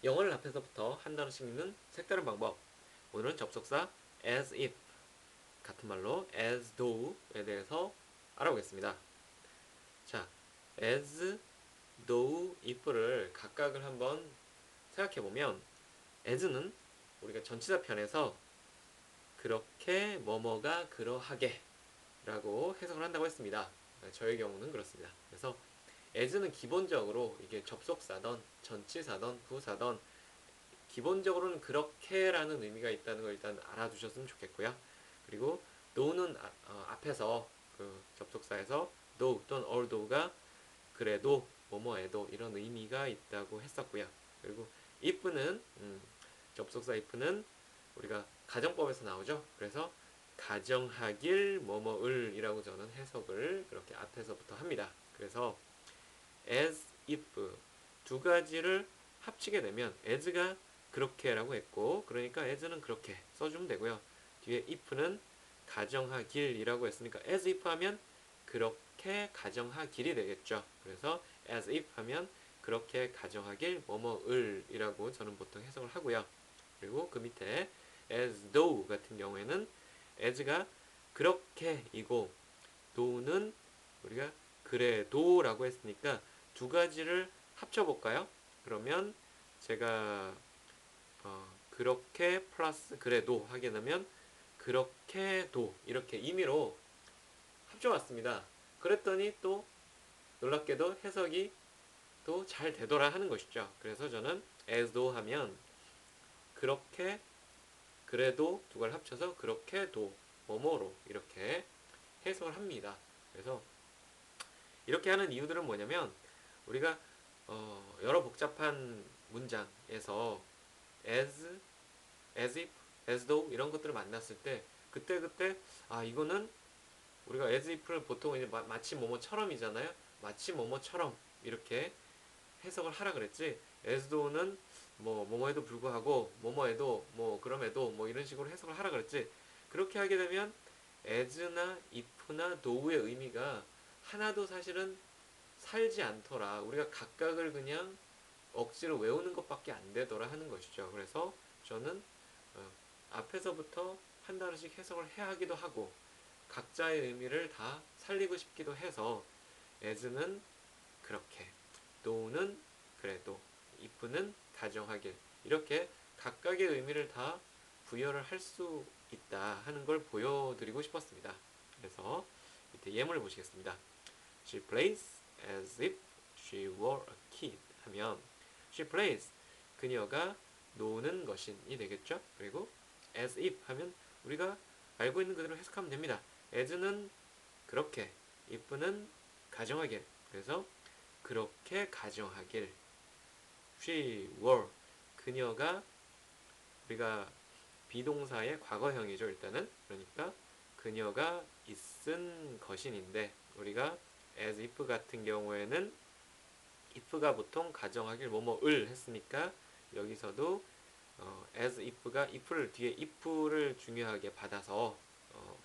영어를 앞에서부터 한 단어씩 읽는 색다른 방법. 오늘은 접속사 as if 같은 말로 as though에 대해서 알아보겠습니다. 자, as though, if를 각각을 한번 생각해 보면 as는 우리가 전치사 편에서 그렇게 뭐뭐가 그러하게 라고 해석을 한다고 했습니다. 저의 경우는 그렇습니다. 그래서 as는 기본적으로 이게 접속사던 전치사던 부사던 기본적으로는 그렇게라는 의미가 있다는 걸 일단 알아두셨으면 좋겠고요. 그리고 though는 앞에서 그 접속사에서 though 또는 although가 그래도 뭐뭐해도 이런 의미가 있다고 했었고요. 그리고 if는 접속사 if는 우리가 가정법에서 나오죠. 그래서 가정하길 뭐뭐을 이라고 저는 해석을 그렇게 앞에서부터 합니다. 그래서 as if 두 가지를 합치게 되면 as가 그렇게라고 했고, 그러니까 as는 그렇게 써주면 되고요. 뒤에 if는 가정하길이라고 했으니까 as if 하면 그렇게 가정하길이 되겠죠. 그래서 as if 하면 그렇게 가정하길 뭐뭐을이라고 저는 보통 해석을 하고요. 그리고 그 밑에 as though 같은 경우에는 as가 그렇게이고 though는 우리가 그래도라고 했으니까 두 가지를 합쳐볼까요? 그러면 제가 그렇게 플러스 그래도 하게 되면 그렇게도 이렇게 임의로 합쳐왔습니다. 그랬더니 또 놀랍게도 해석이 또 잘 되더라 하는 것이죠. 그래서 저는 as도 하면 그렇게 그래도 두 가지를 합쳐서 그렇게도 뭐뭐로 이렇게 해석을 합니다. 그래서 이렇게 하는 이유들은 뭐냐면 우리가 여러 복잡한 문장에서 as, as if, as though 이런 것들을 만났을 때 그때 이거는 우리가 as if를 보통 이제 마치 뭐뭐처럼이잖아요. 마치 뭐뭐처럼 이렇게 해석을 하라 그랬지. as though는 뭐 뭐뭐에도 불구하고 뭐뭐에도 뭐 그럼에도 뭐 이런 식으로 해석을 하라 그랬지. 그렇게 하게 되면 as나 if나 though의 의미가 하나도 사실은 살지 않더라. 우리가 각각을 그냥 억지로 외우는 것밖에 안 되더라 하는 것이죠. 그래서 저는 어, 앞에서부터 한 단어씩 해석을 해야 하기도 하고 각자의 의미를 다 살리고 싶기도 해서 as는 그렇게, though는 그래도, if는 가정하길 이렇게 각각의 의미를 다 부여를 할 수 있다 하는 걸 보여드리고 싶었습니다. 그래서 밑에 예문을 보시겠습니다. She plays as if she were a kid 하면 she plays 그녀가 노는 것인이 되겠죠. 그리고 as if 하면 우리가 알고 있는 그대로 해석하면 됩니다. as는 그렇게, if는 가정하길. 그래서 그렇게 가정하길. she were 그녀가 우리가 비동사의 과거형이죠. 일단은 그러니까 그녀가 있은 것인인데 우리가 as if 같은 경우에는 if가 보통 가정하길 뭐뭐을 했으니까 여기서도 as if가 if를 뒤에 if를 중요하게 받아서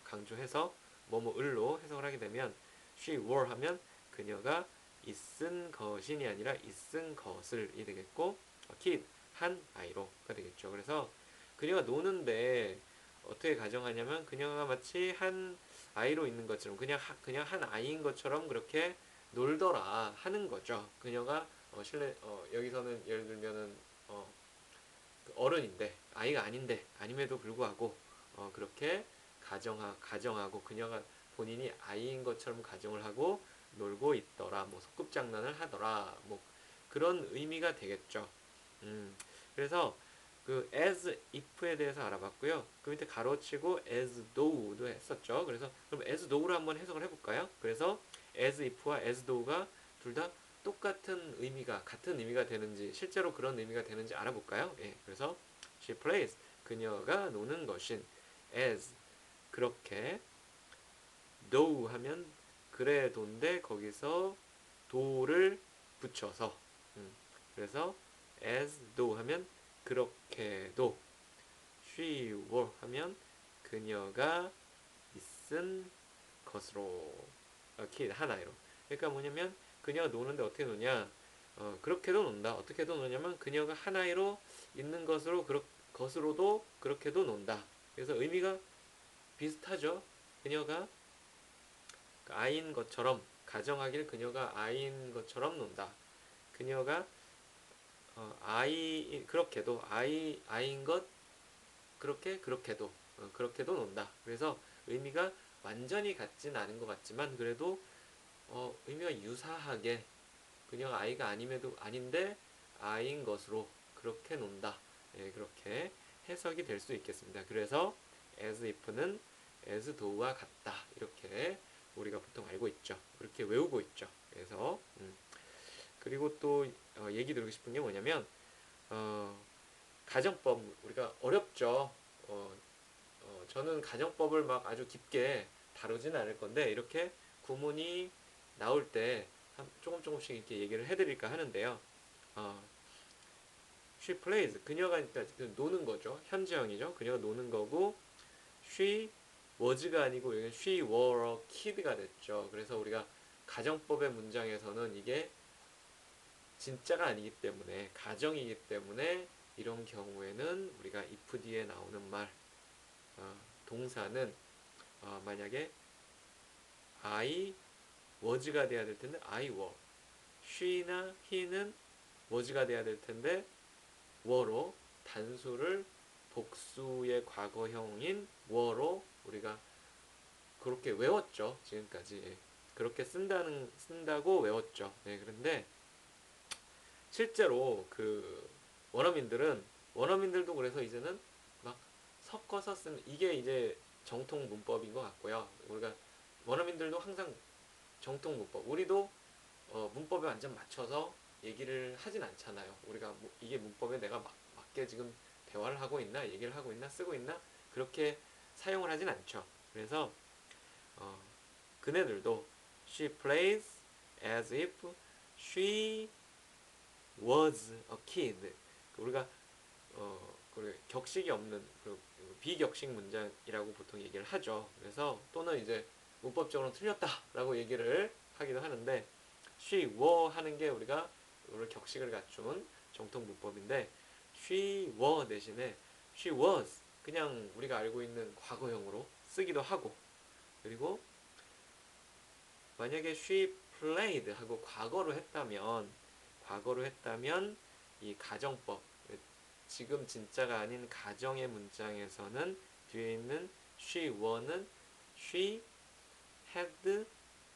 강조해서 뭐뭐을로 해석을 하게 되면 she were 하면 그녀가 있은 것인이 아니라 있은 것을이 되겠고 kid 한 아이로가 되겠죠. 그래서 그녀가 노는데 어떻게 가정하냐면 그녀가 마치 한 아이로 있는 것처럼 그냥 한 아이인 것처럼 그렇게 놀더라 하는 거죠. 그녀가 여기서는 예를 들면은 어른인데 아이가 아닌데 아님에도 불구하고 그렇게 가정하고 그녀가 본인이 아이인 것처럼 가정을 하고 놀고 있더라. 뭐 소꿉장난을 하더라. 뭐 그런 의미가 되겠죠. 음, 그래서 그 as if에 대해서 알아봤고요. 그 밑에 가로치고 as though도 했었죠. 그래서 그럼 as though로 한번 해석을 해볼까요? 그래서 as if와 as though가 둘 다 똑같은 의미가 같은 의미가 되는지 실제로 그런 의미가 되는지 알아볼까요? 예, 그래서 she plays 그녀가 노는 것인 as 그렇게 though 하면 그래도인데 거기서 do를 붙여서 그래서 as though 하면 그렇게도 she were 하면 그녀가 있은 것으로 kid 하나로 그러니까 뭐냐면 그녀가 노는데 어떻게 노냐 그렇게도 논다. 어떻게도 노냐면 그녀가 한 아이로 있는 것으로도 그렇게도 논다. 그래서 의미가 비슷하죠. 그녀가 아이인 것처럼 가정하길 그녀가 아이인 것처럼 논다. 그녀가 아이 그렇게도 아이인 것 그렇게도 논다. 그래서 의미가 완전히 같진 않은 것 같지만 그래도 의미가 유사하게 그녀가 아이가 아님에도 아닌데 아이인 것으로 그렇게 논다. 예, 그렇게 해석이 될 수 있겠습니다. 그래서 as if는 as though와 같다. 이렇게 우리가 보통 알고 있죠. 그렇게 외우고 있죠. 그래서 그리고 또 얘기 드리고 싶은 게 뭐냐면 어, 가정법 우리가 어렵죠. 저는 가정법을 막 아주 깊게 다루진 않을 건데 이렇게 구문이 나올 때 조금씩 이렇게 얘기를 해드릴까 하는데요. 어, she plays 그녀가 그러니까 노는 거죠. 현재형이죠. 그녀가 노는 거고 she was가 아니고 여기 she were a kid가 됐죠. 그래서 우리가 가정법의 문장에서는 이게 진짜가 아니기 때문에 가정이기 때문에 이런 경우에는 우리가 if 뒤에 나오는 말 동사는 만약에 I was가 돼야 될 텐데 I were she나 he는 was가 돼야 될 텐데 were로 단수를 복수의 과거형인 were로 우리가 그렇게 외웠죠. 지금까지 그렇게 쓴다고 외웠죠. 네, 그런데 실제로 그 원어민들도 그래서 이제는 막 섞어서 쓰는 이게 이제 정통 문법인 것 같고요. 우리가 원어민들도 항상 정통 문법 우리도 문법에 완전 맞춰서 얘기를 하진 않잖아요. 우리가 이게 문법에 내가 맞게 지금 대화를 하고 있나 얘기를 하고 있나 쓰고 있나 그렇게 사용을 하진 않죠. 그래서 어, 그네들도 she plays as if she was a kid. 우리가 격식이 없는 비격식 문장이라고 보통 얘기를 하죠. 그래서 또는 이제 문법적으로 틀렸다라고 얘기를 하기도 하는데 she were 하는 게 우리가 오늘 격식을 갖춘 정통 문법인데 she were 대신에 she was 그냥 우리가 알고 있는 과거형으로 쓰기도 하고 그리고 만약에 she played 하고 과거로 했다면 이 가정법 지금 진짜가 아닌 가정의 문장에서는 뒤에 있는 she were는 she had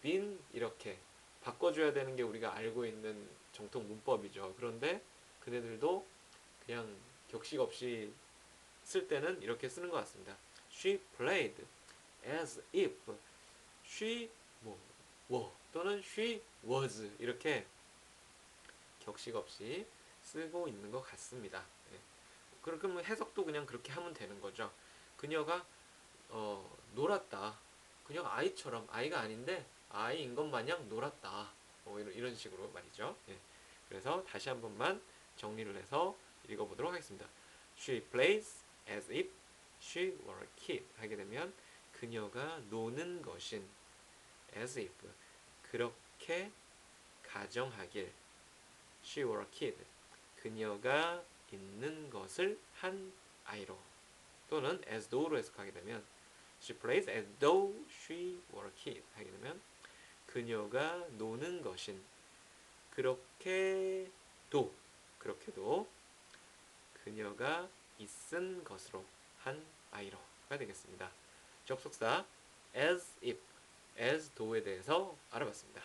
been 이렇게 바꿔줘야 되는 게 우리가 알고 있는 정통 문법이죠. 그런데 그네들도 그냥 격식 없이 쓸 때는 이렇게 쓰는 것 같습니다. She played as if she 뭐 were 또는 she was 이렇게 격식 없이 쓰고 있는 것 같습니다. 네. 그러면 해석도 그냥 그렇게 하면 되는 거죠. 그녀가 놀았다. 그녀가 아이처럼 아이가 아닌데 아이인 것 마냥 놀았다. 이런 식으로 말이죠. 네. 그래서 다시 한 번만 정리를 해서 읽어보도록 하겠습니다. She plays as if she were a kid 하게 되면 그녀가 노는 것인 as if 그렇게 가정하길 she were a kid 그녀가 있는 것을 한 아이로 또는 as though로 해석하게 되면 she plays as though she were a kid 하게 되면 그녀가 노는 것인 그렇게도 그녀가 있은 것으로 한 아이로가 되겠습니다. 접속사 as if, as though에 대해서 알아봤습니다.